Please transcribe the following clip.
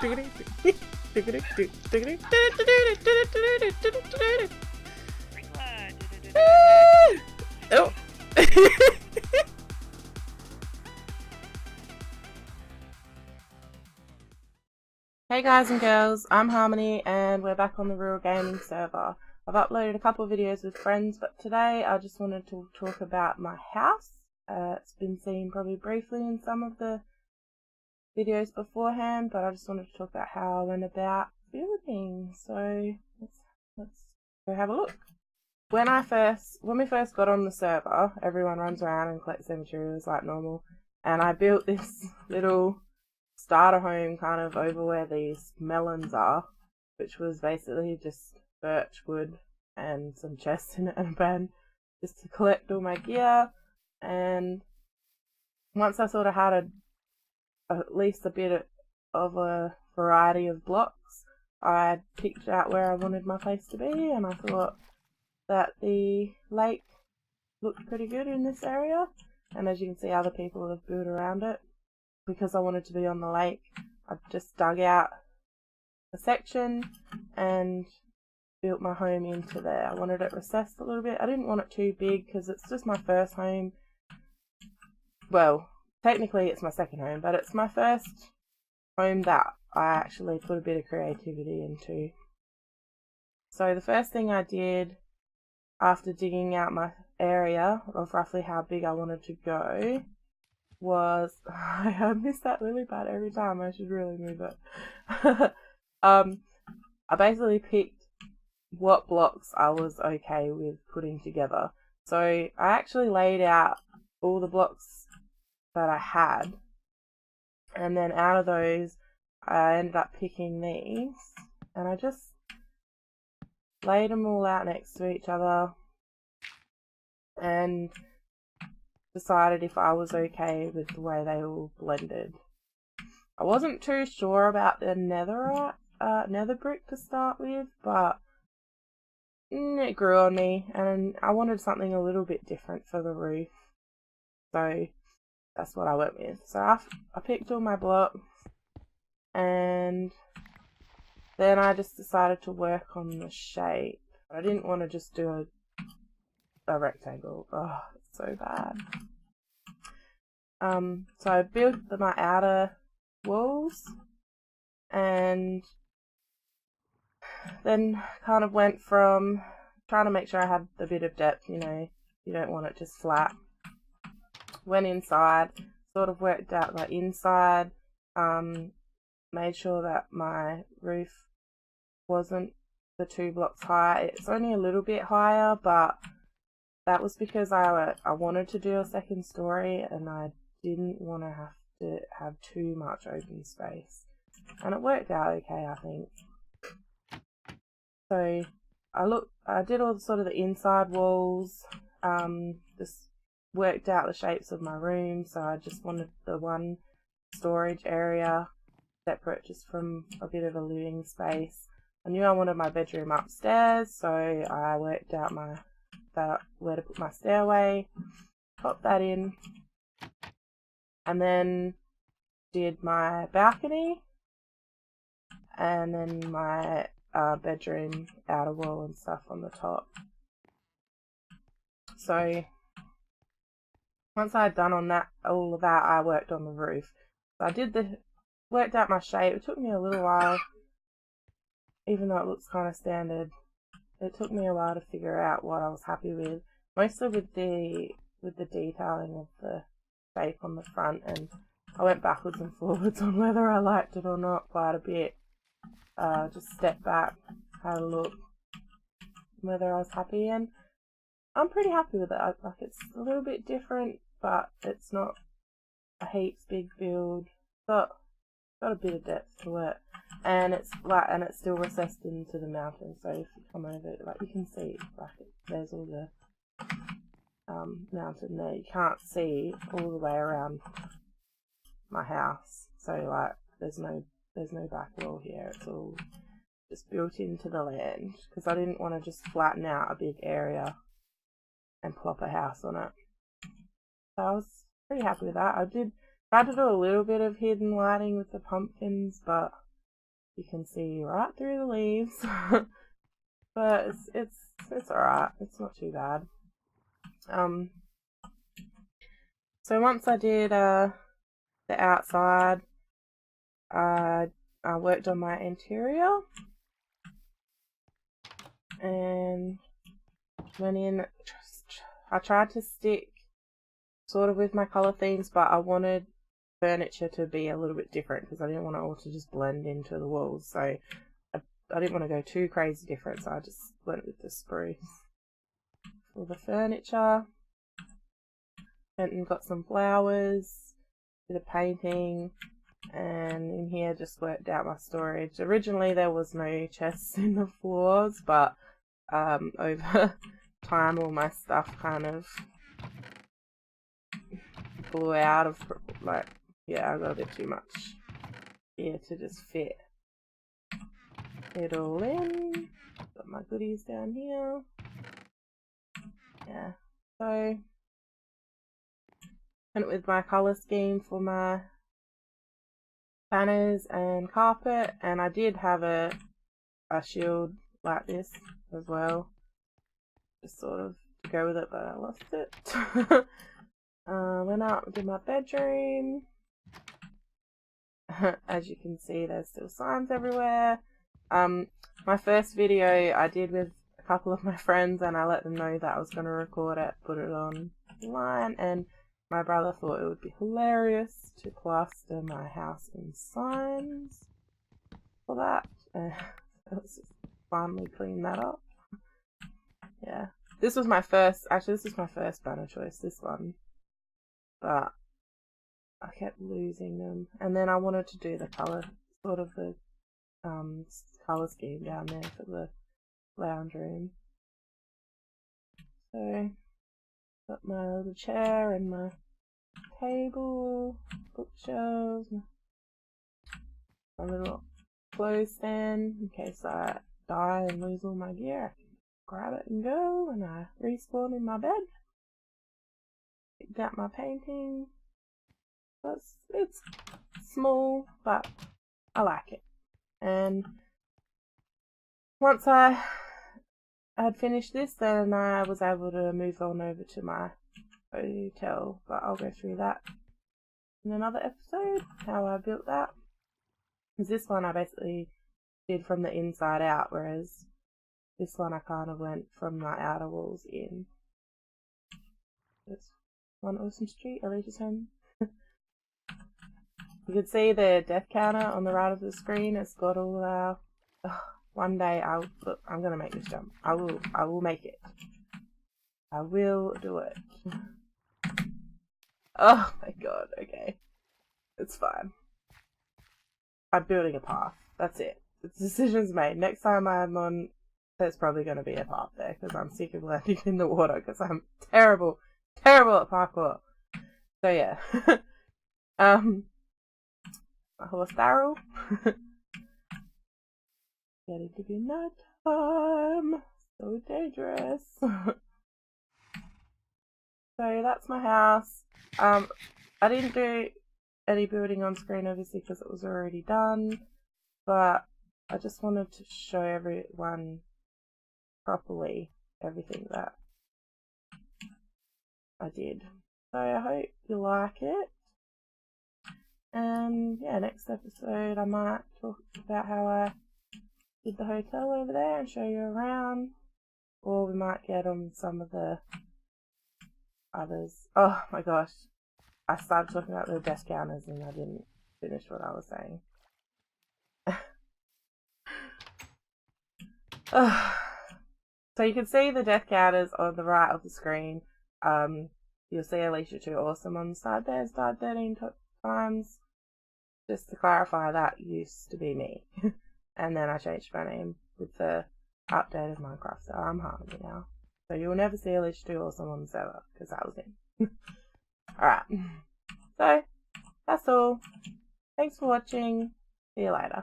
Oh. Hey guys and girls, I'm Harmony and we're back on the Real Gaming server. I've uploaded a couple of videos with friends, but today I just wanted to talk about my house. It's been seen probably briefly in some of the videos beforehand, but I just wanted to talk about how I went about building. So let's go have a look. When we first got on the server, everyone runs around and collects their materials like normal, and I built this little starter home kind of over where these melons are, which was basically just birch wood and some chests in it and a bed just to collect all my gear. And once I sort of had at least a bit of a variety of blocks, I picked out where I wanted my place to be, and I thought that the lake looked pretty good in this area, and as you can see, other people have built around it. Because I wanted to be on the lake, I just dug out a section and built my home into there. I wanted it recessed a little bit. I didn't want it too big because it's just my first home. Well, technically it's my second home, but it's my first home that I actually put a bit of creativity into. So the first thing I did after digging out my area of roughly how big I wanted to go was, I miss that lily pad every time, I should really move it. I basically picked what blocks I was okay with putting together. So I actually laid out all the blocks that I had, and then out of those I ended up picking these, and I just laid them all out next to each other and decided if I was okay with the way they all blended. I wasn't too sure about the nether brick to start with, but it grew on me, and I wanted something a little bit different for the roof, so that's what I went with. So I picked all my blocks, and then I just decided to work on the shape. I didn't want to just do a rectangle. Oh, it's so bad. So I built my outer walls, and then kind of went from trying to make sure I had a bit of depth, you know, you don't want it just flat. Went inside, sort of worked out my inside, made sure that my roof wasn't the 2 blocks high. It's only a little bit higher, but that was because I wanted to do a second story, and I didn't want to have too much open space, and it worked out okay, I think. So I did all sort of the inside walls, just worked out the shapes of my room. So I just wanted the one storage area separate just from a bit of a living space. I knew I wanted my bedroom upstairs, so I worked out where to put my stairway, popped that in, and then did my balcony, and then my bedroom outer wall and stuff on the top. So once I had done all of that, I worked on the roof. So I worked out my shape. It took me a little while, even though it looks kind of standard. It took me a while to figure out what I was happy with, mostly with the detailing of the shape on the front, and I went backwards and forwards on whether I liked it or not quite a bit. Just stepped back, had a look, whether I was happy, and I'm pretty happy with it. Like, it's a little bit different, but it's not a heaps big build. Got a bit of depth to it, and it's still recessed into the mountain. So if you come over, like, you can see, like, there's all the mountain there. You can't see all the way around my house, so like there's no back wall here. It's all just built into the land, because I didn't want to just flatten out a big area and plop a house on it. So I was pretty happy with that. I tried to do a little bit of hidden lighting with the pumpkins, but You can see right through the leaves. But it's alright. It's not too bad. So once I did the outside, I worked on my interior and went in. I tried to stick sort of with my colour themes, but I wanted furniture to be a little bit different because I didn't want it all to just blend into the walls. So I didn't want to go too crazy different, so I just went with the spruce for the furniture. And got some flowers, did a painting, and in here just worked out my storage. Originally there was no chests in the floors, but over time all my stuff kind of blew out of, like, yeah, I got a bit too much here to just fit it all in. Got my goodies down here. Yeah, so went with my colour scheme for my banners and carpet, and I did have a shield like this as well, just sort of to go with it, but I lost it. Went out and did my bedroom. As you can see, there's still signs everywhere. My first video I did with a couple of my friends, and I let them know that I was going to record it, put it online, and my brother thought it would be hilarious to plaster my house in signs for that. Let's just finally clean that up. Yeah, this was my first, actually this is my first banner choice, this one, but I kept losing them, and then I wanted to do the colour, sort of the colour scheme down there for the lounge room. So got my little chair and my table, bookshelves, my little clothes stand in case I die and lose all my gear. I can grab it and go, and I respawn in my bed. Picked out my painting. It's small, but I like it. And once I had finished this, then I was able to move on over to my hotel, but I'll go through that in another episode, how I built that. Because this one I basically did from the inside out, whereas this one I kind of went from my outer walls in. It's One Awesome Street, Alicia's home. You can see the death counter on the right of the screen. It's got all our... one day I'm gonna make this jump. I will make it. I will do it. Oh my god, okay. It's fine. I'm building a path. That's it. The decision's made. Next time I'm on, there's probably going to be a path there, because I'm sick of landing in the water, because I'm terrible at parkour. So yeah. My horse Daryl. Getting to be night time. So dangerous. So that's my house. I didn't do any building on screen, obviously, because it was already done, but I just wanted to show everyone properly everything that I did. So I hope you like it, and yeah, next episode I might talk about how I did the hotel over there and show you around, or we might get on some of the others. Oh my gosh, I started talking about the desk counters and I didn't finish what I was saying. So you can see the death counters on the right of the screen. You'll see Alicia Too Awesome on the side there. It's died 13 times. Just to clarify, that used to be me. And then I changed my name with the updated Minecraft, so I'm Harmony now. So you'll never see Alicia Too Awesome on the server, because that was him. Alright. So, that's all. Thanks for watching. See you later.